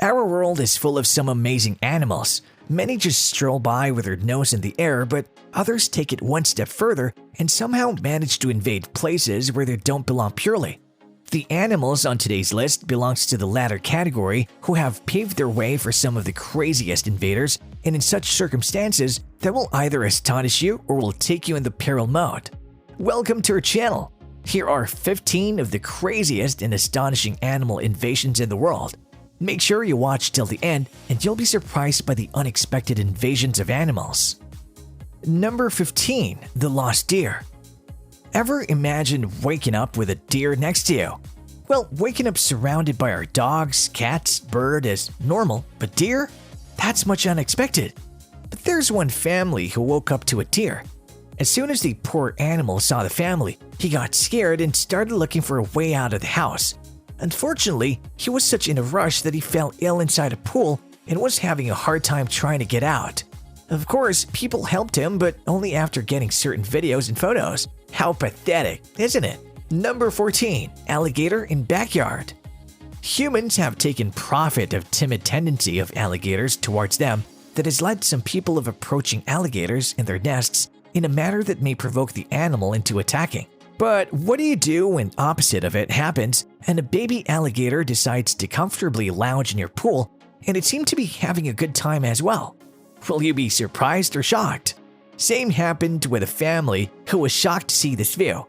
Our world is full of some amazing animals. Many just stroll by with their nose in the air, but others take it one step further and somehow manage to invade places where they don't belong purely. The animals on today's list belongs to the latter category, who have paved their way for some of the craziest invaders, and in such circumstances that will either astonish you or will take you in the peril mode. Welcome to our channel. Here are 15 of the craziest and astonishing animal invasions in the world. Make sure you watch till the end and you'll be surprised by the unexpected invasions of animals. Number 15. The Lost Deer. Ever imagine waking up with a deer next to you? Well, waking up surrounded by our dogs, cats, bird is normal, but deer? That's much unexpected. But there's one family who woke up to a deer. As soon as the poor animal saw the family, he got scared and started looking for a way out of the house. Unfortunately, he was such in a rush that he fell ill inside a pool and was having a hard time trying to get out. Of course, people helped him, but only after getting certain videos and photos. How pathetic, isn't it? Number 14. Alligator in backyard. Humans have taken profit of timid tendency of alligators towards them that has led some people of approaching alligators in their nests in a manner that may provoke the animal into attacking. But what do you do when opposite of it happens and a baby alligator decides to comfortably lounge in your pool and it seemed to be having a good time as well? Will you be surprised or shocked? Same happened with a family who was shocked to see this view.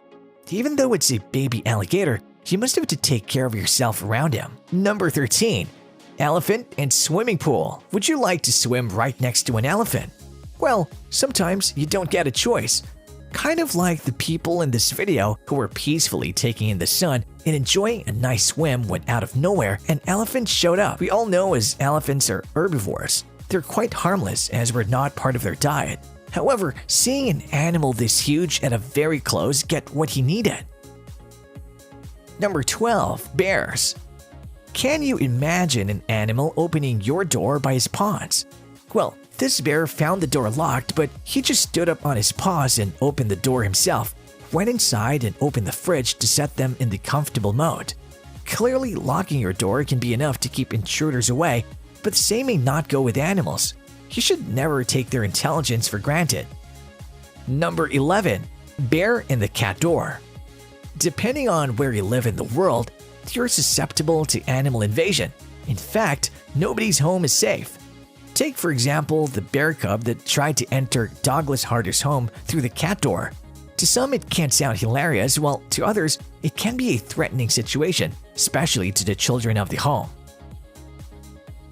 Even though it's a baby alligator, you must have to take care of yourself around him. Number 13. Elephant and swimming pool. Would you like to swim right next to an elephant? Well, sometimes you don't get a choice. Kind of like the people in this video who were peacefully taking in the sun and enjoying a nice swim when out of nowhere an elephant showed up. We all know as elephants are herbivores. They're quite harmless as we're not part of their diet. However, seeing an animal this huge at a very close get what he needed. Number 12. Bears. Can you imagine an animal opening your door by his paws? Well, this bear found the door locked, but he just stood up on his paws and opened the door himself, went inside and opened the fridge to set them in the comfortable mode. Clearly, locking your door can be enough to keep intruders away, but the same may not go with animals. You should never take their intelligence for granted. Number 11. Bear in the cat door. Depending on where you live in the world, you're susceptible to animal invasion. In fact, nobody's home is safe. Take for example the bear cub that tried to enter Douglas Harder's home through the cat door. To some it can sound hilarious, while to others it can be a threatening situation, especially to the children of the home.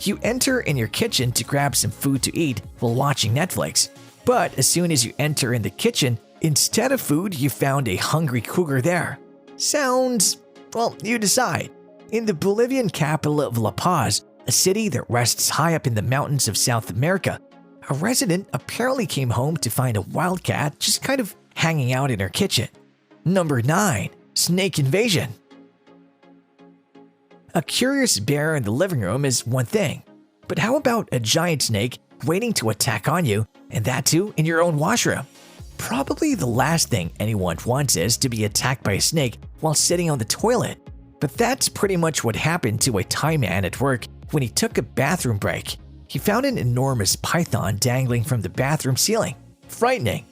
You enter in your kitchen to grab some food to eat while watching Netflix, but as soon as you enter in the kitchen, instead of food you found a hungry cougar there. Sounds… well, you decide. In the Bolivian capital of La Paz, a city that rests high up in the mountains of South America, a resident apparently came home to find a wildcat just kind of hanging out in her kitchen. Number 9. Snake invasion. A curious bear in the living room is one thing, but how about a giant snake waiting to attack on you, and that too in your own washroom? Probably the last thing anyone wants is to be attacked by a snake while sitting on the toilet. But that's pretty much what happened to a Thai man at work when he took a bathroom break. He found an enormous python dangling from the bathroom ceiling. Frightening.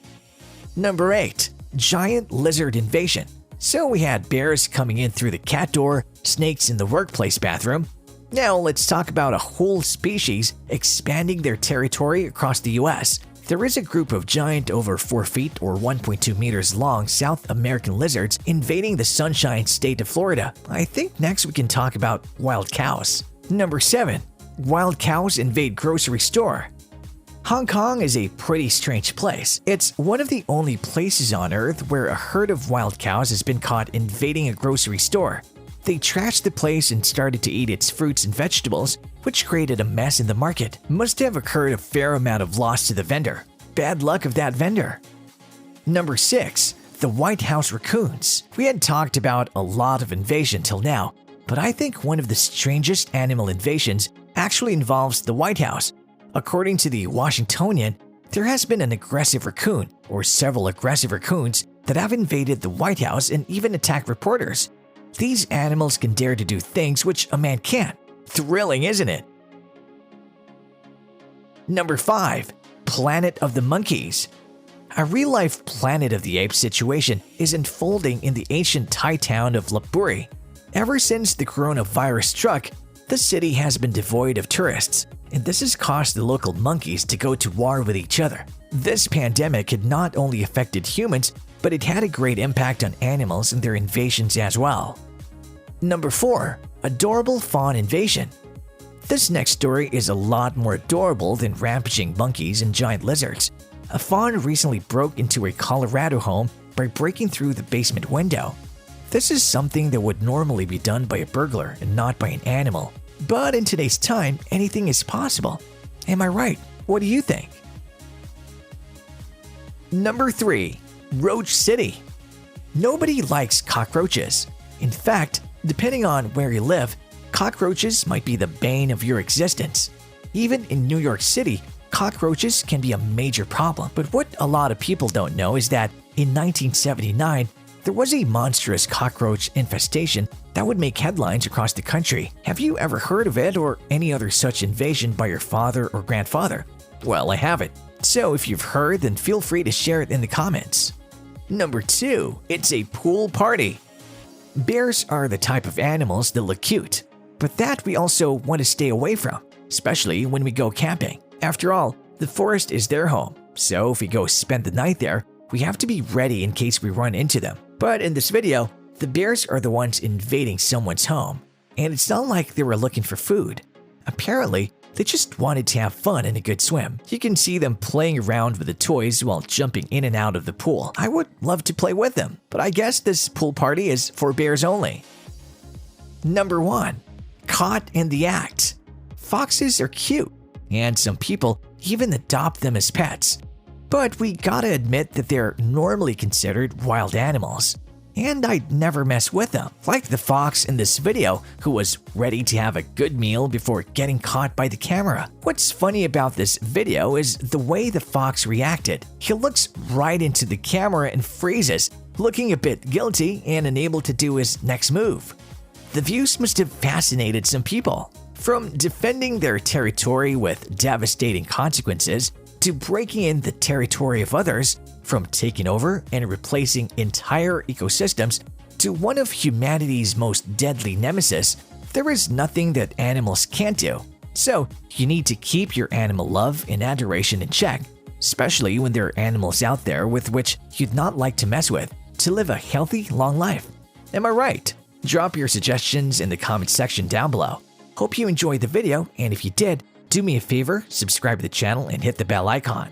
Number 8. Giant lizard invasion. So we had bears coming in through the cat door, snakes in the workplace bathroom. Now let's talk about a whole species expanding their territory across the US. There is a group of giant over 4 feet or 1.2 meters long South American lizards invading the Sunshine State of Florida. I think next we can talk about wild cows. Number 7. Wild cows invade grocery store. Hong Kong is a pretty strange place. It's one of the only places on Earth where a herd of wild cows has been caught invading a grocery store. They trashed the place and started to eat its fruits and vegetables, which created a mess in the market. Must have occurred a fair amount of loss to the vendor. Bad luck of that vendor. Number 6. The White House raccoons. We had talked about a lot of invasion till now, but I think one of the strangest animal invasions actually involves the White House. According to the Washingtonian, there has been an aggressive raccoon or several aggressive raccoons that have invaded the White House and even attacked reporters. These animals can dare to do things which a man can't. Thrilling, isn't it? Number 5. Planet of the Monkeys. A real-life Planet of the Apes situation is unfolding in the ancient Thai town of Lopburi. Ever since the coronavirus struck, the city has been devoid of tourists, and this has caused the local monkeys to go to war with each other. This pandemic had not only affected humans, but it had a great impact on animals and their invasions as well. Number 4. Adorable fawn invasion. This next story is a lot more adorable than rampaging monkeys and giant lizards. A fawn recently broke into a Colorado home by breaking through the basement window. This is something that would normally be done by a burglar and not by an animal. But in today's time, anything is possible. Am I right? What do you think? Number 3. Roach City. Nobody likes cockroaches. In fact, depending on where you live, cockroaches might be the bane of your existence. Even in New York City, cockroaches can be a major problem. But what a lot of people don't know is that in 1979, there was a monstrous cockroach infestation that would make headlines across the country. Have you ever heard of it or any other such invasion by your father or grandfather? Well, I haven't. So if you've heard, then feel free to share it in the comments. Number 2. It's a pool party. Bears are the type of animals that look cute, but that we also want to stay away from, especially when we go camping. After all, the forest is their home, so if we go spend the night there, we have to be ready in case we run into them. But in this video, the bears are the ones invading someone's home, and it's not like they were looking for food. Apparently, they just wanted to have fun and a good swim. You can see them playing around with the toys while jumping in and out of the pool. I would love to play with them, but I guess this pool party is for bears only. Number 1. Caught in the act. Foxes are cute, and some people even adopt them as pets. But we gotta admit that they're normally considered wild animals, and I'd never mess with them, like the fox in this video who was ready to have a good meal before getting caught by the camera. What's funny about this video is the way the fox reacted. He looks right into the camera and freezes, looking a bit guilty and unable to do his next move. The views must have fascinated some people. From defending their territory with devastating consequences, to breaking in the territory of others, from taking over and replacing entire ecosystems, to one of humanity's most deadly nemesis, there is nothing that animals can't do. So, you need to keep your animal love and adoration in check, especially when there are animals out there with which you'd not like to mess with, to live a healthy, long life. Am I right? Drop your suggestions in the comment section down below. Hope you enjoyed the video, and if you did, do me a favor, subscribe to the channel and hit the bell icon.